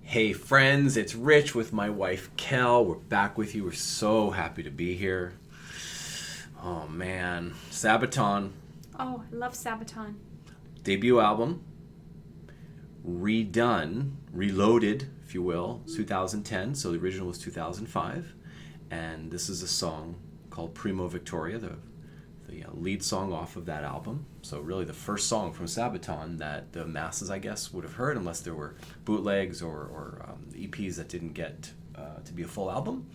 Hey friends, it's Rich with my wife Kel. We're back with you. We're so happy to be here. Oh man, Sabaton. Oh, I love Sabaton. Debut album. Redone, reloaded, if you will, 2010. So the original was 2005. And this is a song called Primo Victoria, the lead song off of that album. So really the first song from Sabaton that the masses, I guess, would have heard, unless there were bootlegs or EPs that didn't get to be a full album.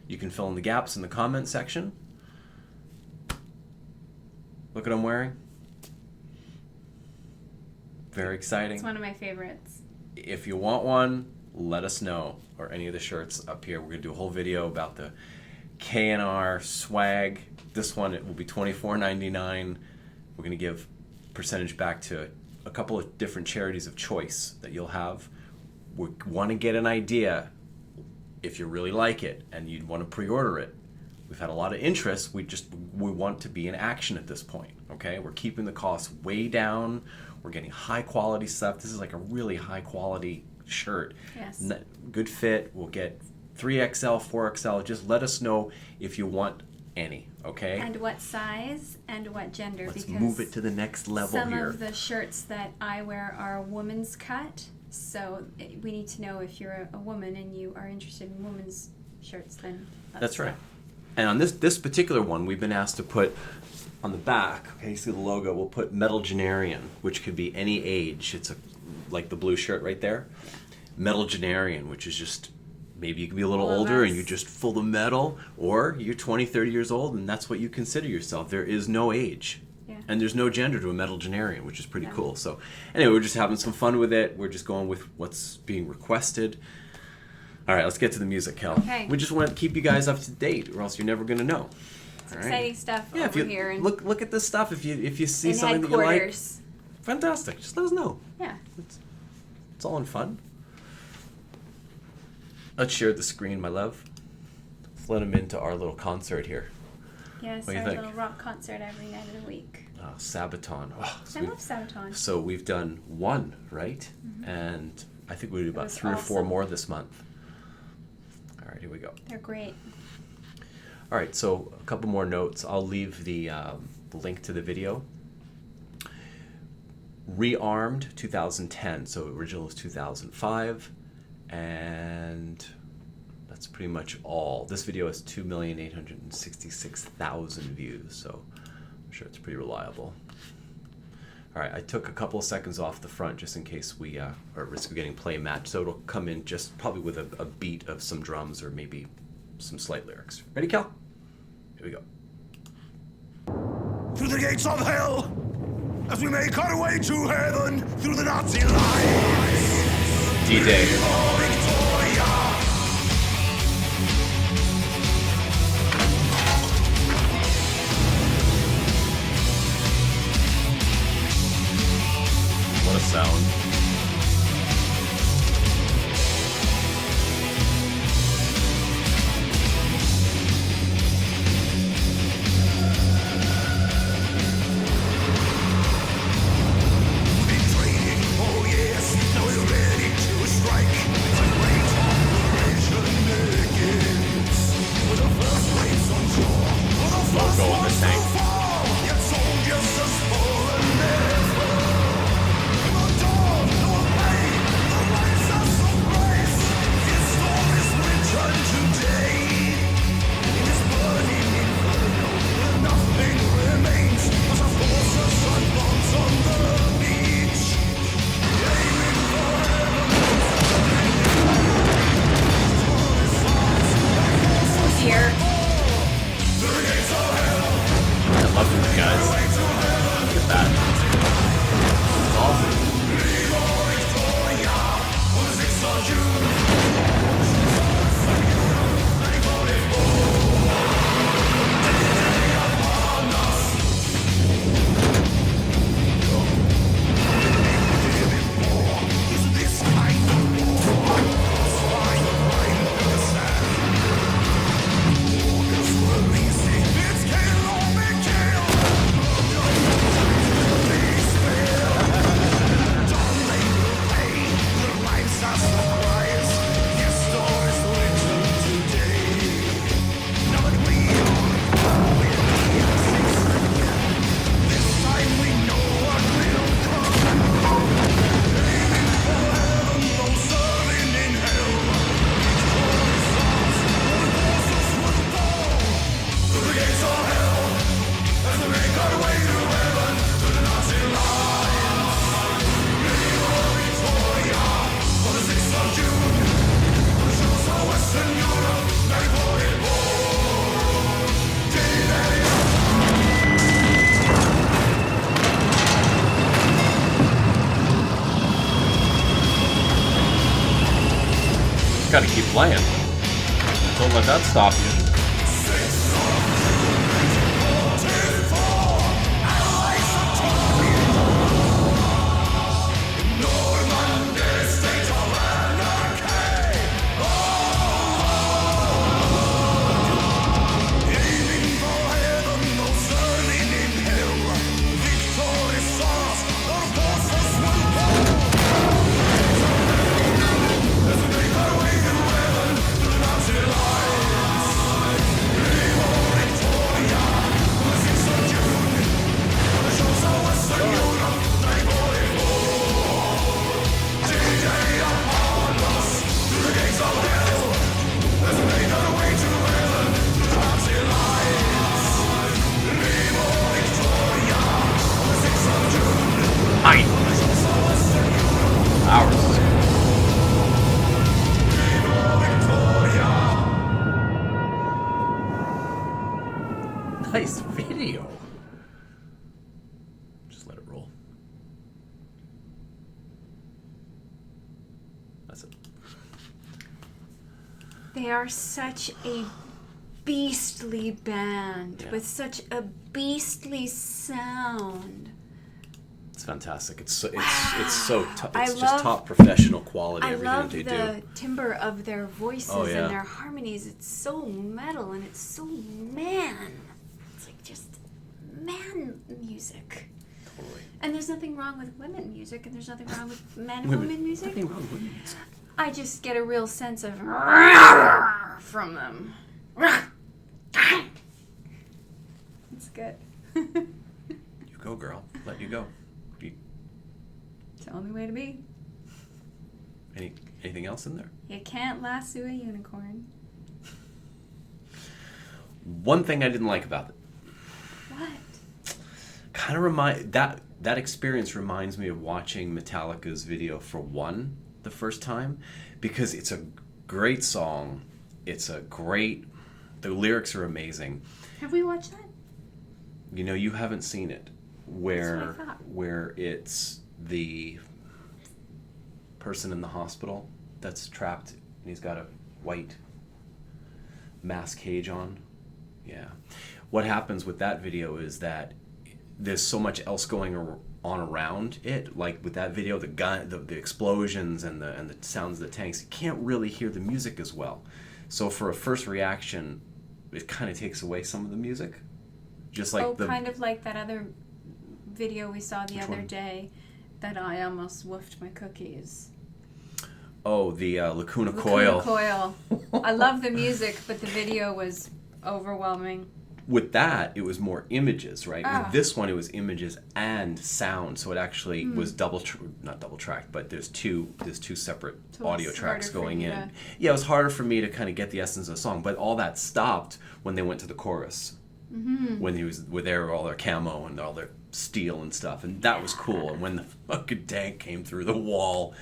You can fill in the gaps in the comment section. Look what I'm wearing. Very exciting. It's one of my favorites. If you want one, let us know, or any of the shirts up here. We're going to do a whole video about the KnR swag. This one, it will be $24.99. We're going to give percentage back to a couple of different charities of choice that you'll have. We want to get an idea if you really like it and you'd want to pre-order it. We've had a lot of interest. We want to be in action at this point. Okay, we're keeping the costs way down. We're getting high quality stuff. This is like a really high quality shirt. Yes. Good fit. We'll get 3XL, 4XL. Just let us know if you want any, okay? And what size and what gender. Let's because move it to the next level some here. of the shirts that I wear are a woman's cut, so we need to know if you're a woman and you are interested in women's shirts, then that's right. And on this particular one, we've been asked to put on the back, okay, you see the logo, we'll put Metal Genarian, which could be any age. It's like the blue shirt right there. Yeah. Metal Genarian, which is just, maybe you can be a little older and you're just full of metal, or you're 20, 30 years old and that's what you consider yourself. There is no age. Yeah. And there's no gender to a Metal Genarian, which is pretty cool. So anyway, we're just having some fun with it. We're just going with what's being requested. All right, let's get to the music, Kel. Okay. We just want to keep you guys up to date, or else you're never going to know. It's exciting stuff over if you, here. And look at this stuff. If you see in something that you like, headquarters. fantastic. Just let us know. Yeah. It's all in fun. Let's share the screen, my love. Let's let them into our little concert here. Yes, What do you our think? little rock concert every night of the week. Oh, Sabaton. Oh, I love Sabaton. So we've done one, right? Mm-hmm. And I think we do about was 3 or 4 awesome. more this month. All right, here we go. They're great. All right, so a couple more notes. I'll leave the link to the video. Rearmed 2010, so original is 2005, and that's pretty much all. This video has 2,866,000 views, so I'm sure it's pretty reliable. All right, I took a couple of seconds off the front just in case we are at risk of getting play matched, so it'll come in just probably with a beat of some drums or maybe some slight lyrics. Ready, Kel? Here we go. Through the gates of hell, as we make our way to heaven, through the Nazi lines. D-Day. Primo Victoria. What a sound. We've been training, oh yes, now we're ready to strike. Gotta keep playing. Don't let that stop you. Nice video. Just let it roll. That's it. They are such a beastly band with such a beastly sound. It's fantastic. It's so it's I just top professional quality. I everything love they the do. timbre of their voices Oh, yeah. and their harmonies. It's so metal and it's so man. It's like just man music. Totally. And there's nothing wrong with women music, and there's nothing wrong with men and women music. Nothing wrong with women music. I just get a real sense of from them. It's good. You go, girl. Let you go. It's the only way to be. Anything else in there? You can't lasso a unicorn. One thing I didn't like about it. What? Kind of that experience reminds me of watching Metallica's video for One the first time, because it's a great song. The lyrics are amazing. Have we watched that? You know, you haven't seen it, where That's what I thought. where it's the person in the hospital that's trapped and he's got a white mask cage on. Yeah. What happens with that video is that there's so much else going on around it. Like with that video, the explosions and the sounds of the tanks, you can't really hear the music as well. So for a first reaction, it kind of takes away some of the music. Just like kind of like that other video we saw the Which other one? day that I almost woofed my cookies. Oh, the Lacuna Lacuna Coil. Coil. I love the music, but the video was overwhelming. With that, it was more images, right? Ah. With this one, it was images and sound, so it actually was not double tracked, but there's two separate So audio it's tracks harder for going you in. to- Yeah, it was harder for me to kind of get the essence of the song, but all that stopped when they went to the chorus. Mm-hmm. When they were all their camo and all their steel and stuff, and that was cool. And when the fucking tank came through the wall,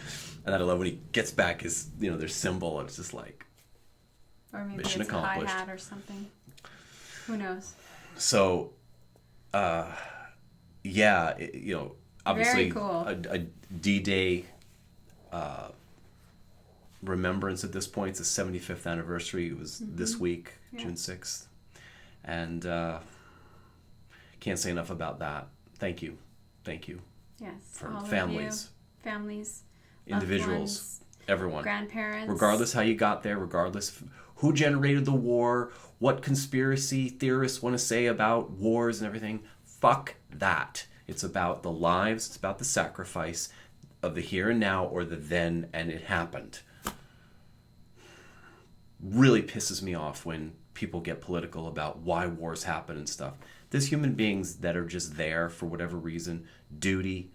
and I love when he gets back his, their symbol, it's just like, Or maybe Mission it's accomplished. a hi-hat or something. Who knows? so, yeah, obviously Very cool. a D-Day remembrance at this point. It's the 75th anniversary. It was this week, Yeah. June 6th. And can't say enough about that. Thank you. Yes. For all of families. you, families, Individuals, loved ones, everyone. grandparents. Regardless how you got there, regardless who generated the war, what conspiracy theorists want to say about wars and everything, fuck that. It's about the lives, it's about the sacrifice of the here and now or the then and it happened. Really pisses me off when people get political about why wars happen and stuff. There's human beings that are just there for whatever reason, duty,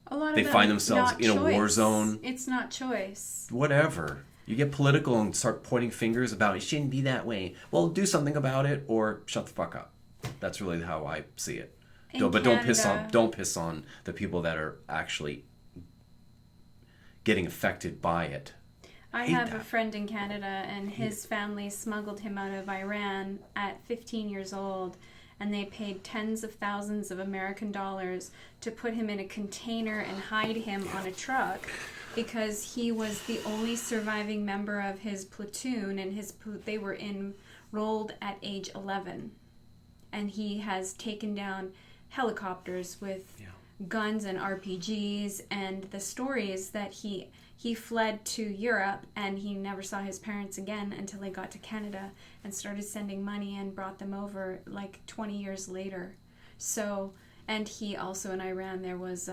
A lot of they them find themselves not in a war choice. zone. It's not choice. whatever. You get political and start pointing fingers about it shouldn't be that way. Well, do something about it or shut the fuck up. That's really how I see it. In But Canada- don't piss on the people that are actually getting affected by it. I hate have a that. friend in Canada, and his family smuggled him out of Iran at 15 years old, and they paid tens of thousands of American dollars to put him in a container and hide him on a truck because he was the only surviving member of his platoon, and they were enrolled at age 11. And he has taken down helicopters with guns and RPGs, and the story is that he fled to Europe and he never saw his parents again until he got to Canada and started sending money and brought them over like 20 years later. So, and he also in Iran, there was,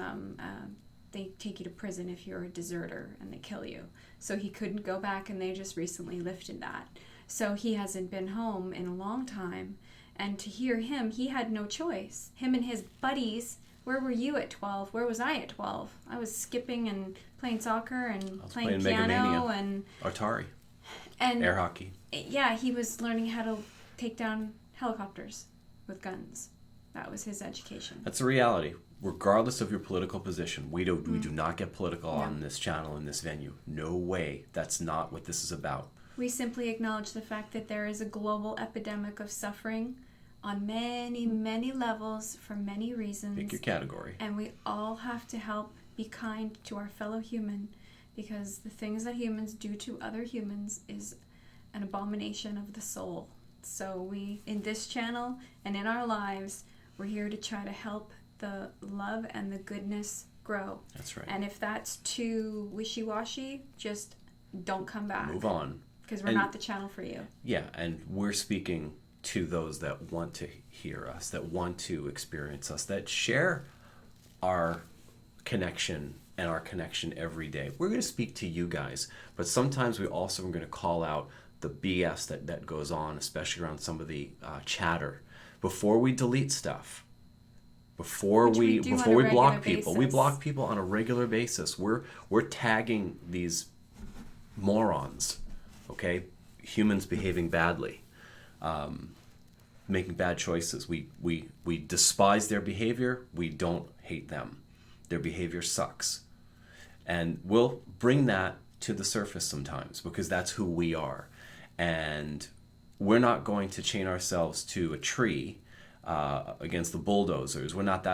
they take you to prison if you're a deserter and they kill you. So he couldn't go back, and they just recently lifted that. So he hasn't been home in a long time. And to hear him, he had no choice. Him and his buddies. Where were you at 12? Where was I at 12? I was skipping and playing soccer and playing piano and Atari and air hockey. Yeah, he was learning how to take down helicopters with guns. That was his education. That's the reality. Regardless of your political position, we do not get political on this channel, in this venue. No way. That's not what this is about. We simply acknowledge the fact that there is a global epidemic of suffering on many, many levels for many reasons. Pick your category. And we all have to help be kind to our fellow human, because the things that humans do to other humans is an abomination of the soul. So we, in this channel and in our lives, we're here to try to help the love and the goodness grow. That's right. And if that's too wishy-washy, just don't come back. Move on. Because we're not the channel for you. Yeah, and we're speaking to those that want to hear us, that want to experience us, that share our connection and our connection every day. We're going to speak to you guys, but sometimes we also are going to call out the BS that goes on, especially around some of the chatter. Before we delete stuff, before we block people, we block people on a regular basis. We're tagging these morons, okay? Humans behaving badly. Making bad choices. We despise their behavior. We don't hate them. Their behavior sucks. And we'll bring that to the surface sometimes, because that's who we are. And we're not going to chain ourselves to a tree against the bulldozers. We're not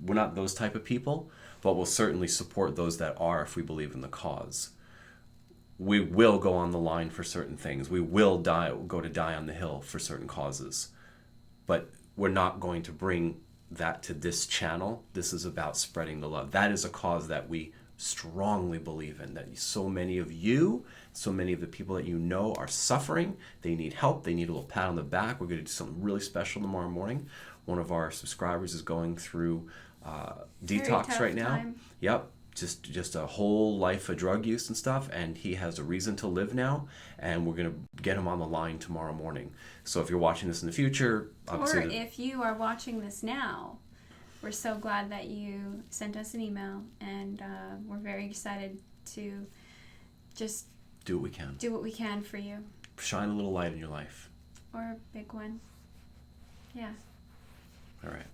we're not those type of people, but we'll certainly support those that are if we believe in the cause. We will go on the line for certain things. We will go to die on the hill for certain causes. But we're not going to bring that to this channel. This is about spreading the love. That is a cause that we strongly believe in, that so many of you, so many of the people that you know are suffering. They need help. They need a little pat on the back. We're going to do something really special tomorrow morning. One of our subscribers is going through detox right now. Time. Yep. Just a whole life of drug use and stuff, and he has a reason to live now, and we're going to get him on the line tomorrow morning. So if you're watching this in the future, or if you are watching this now, we're so glad that you sent us an email, and we're very excited to just do what we can. Do what we can for you. Shine a little light in your life. Or a big one. Yeah. All right.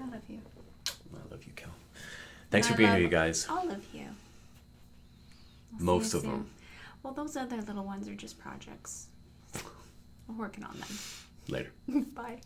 I love you. I love you, Kel. Thanks for being here, you guys. All of you. Most of them. Well, those other little ones are just projects. We're working on them. Later. Bye.